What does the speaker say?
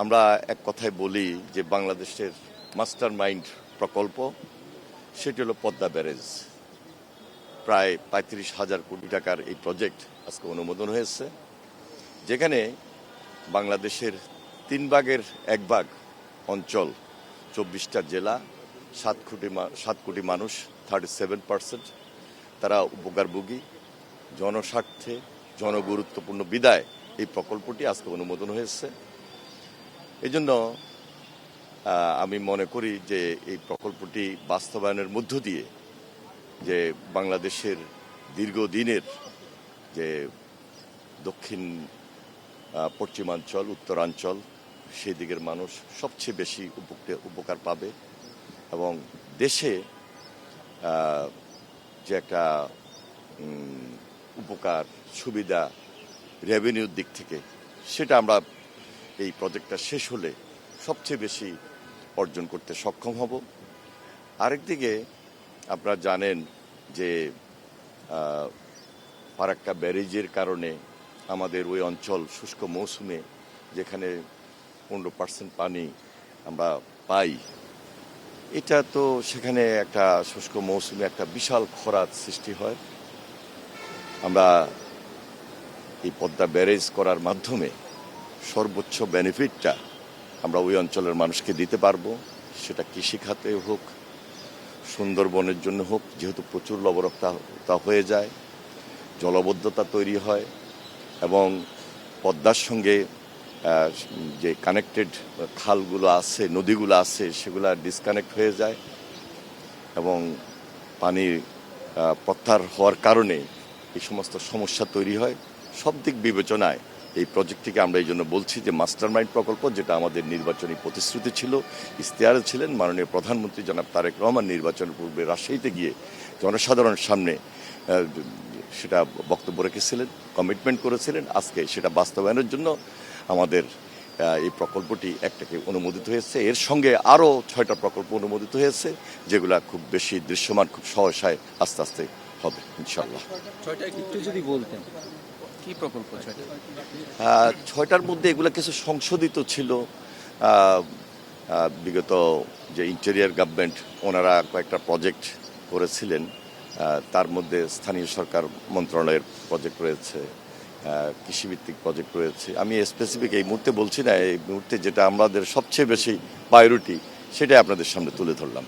আমরা এক কথায় বলি যে বাংলাদেশের মাস্টার মাইন্ড প্রকল্প সেটি হলো পদ্মা ব্যারেজ। প্রায় ৩৫,০০০ কোটি টাকার এই প্রজেক্ট আজকে অনুমোদন হয়েছে, যেখানে বাংলাদেশের ৩ ভাগের ১ ভাগ অঞ্চল, ২৪টা জেলা, ৭ কোটি মানুষ, 37% তারা উপকারভোগী। জনস্বার্থে জনগুরুত্বপূর্ণ বিদায় এই প্রকল্পটি আজকে অনুমোদন হয়েছে। এই জন্য আমি মনে করি যে এই প্রকল্পটি বাস্তবায়নের মধ্য দিয়ে যে বাংলাদেশের দীর্ঘদিনের যে দক্ষিণ পশ্চিমাঞ্চল, উত্তরাঞ্চল, সেই দিকের মানুষ সবচেয়ে বেশি উপকার পাবে এবং দেশে যে একটা উপকার সুবিধা রেভিনিউর দিক থেকে সেটা আমরা এই প্রজেক্টটা শেষ হলে সবচেয়ে বেশি অর্জন করতে সক্ষম হব। আরেকদিকে আপনারা জানেন যে ফারাক্কা ব্যারেজের কারণে আমাদের ওই অঞ্চল শুষ্ক মৌসুমে যেখানে 15% পানি আমরা পাই, এটা তো সেখানে একটা শুষ্ক মৌসুমে একটা বিশাল খরার সৃষ্টি হয়। আমরা এই পদ্মা ব্যারেজ করার মাধ্যমে সর্বোচ্চ বেনিফিটটা আমরা ওই অঞ্চলের মানুষকে দিতে পারবো, সেটা কৃষিখাতে হোক, সুন্দরবনের জন্য হোক, যেহেতু প্রচুর লবণাক্ততা হয়ে যায়, জলবদ্ধতা তৈরি হয় এবং পদ্মার সঙ্গে যে কানেক্টেড খালগুলো আছে, নদীগুলো আছে, সেগুলো ডিসকানেক্ট হয়ে যায় এবং পানির প্রত্যাহার হওয়ার কারণে এই সমস্ত সমস্যা তৈরি হয়। সব দিক বিবেচনায় এই প্রজেক্টটিকে আমরা এই জন্য বলছি যে মাস্টার মাইন্ড প্রকল্প, যেটা আমাদের নির্বাচনী প্রতিশ্রুতি ছিল, ইশতেহারে ছিলেন মাননীয় প্রধানমন্ত্রী জনাব তারেক রহমান নির্বাচনের পূর্বে রাজশাহীতে গিয়ে জনসাধারণের সামনে সেটা বক্তব্য রেখেছিলেন, কমিটমেন্ট করেছিলেন। আজকে সেটা বাস্তবায়নের জন্য আমাদের এই প্রকল্পটি একটাকে অনুমোদিত হয়েছে। এর সঙ্গে আরও 6টা প্রকল্প অনুমোদিত হয়েছে, যেগুলা খুব বেশি দৃশ্যমান, খুব সহসায় আস্তে আস্তে হবে ইনশাল্লাহ। 6টা একটু যদি বলতেন কি প্রকল্প? 6টার মধ্যে এগুলো কিছু সংশোধিত ছিল। বিগত যে ইন্টেরিয়ার গভর্নমেন্ট ওনারা কয়েকটা প্রজেক্ট করেছিলেন, তার মধ্যে স্থানীয় সরকার মন্ত্রণালয়ের প্রজেক্ট রয়েছে, কৃষিভিত্তিক প্রজেক্ট রয়েছে। আমি স্পেসিফিক এই মুহূর্তে বলছি না, এই মুহূর্তে যেটা আমাদের সবচেয়ে বেশি প্রায়োরিটি সেটাই আপনাদের সামনে তুলে ধরলাম।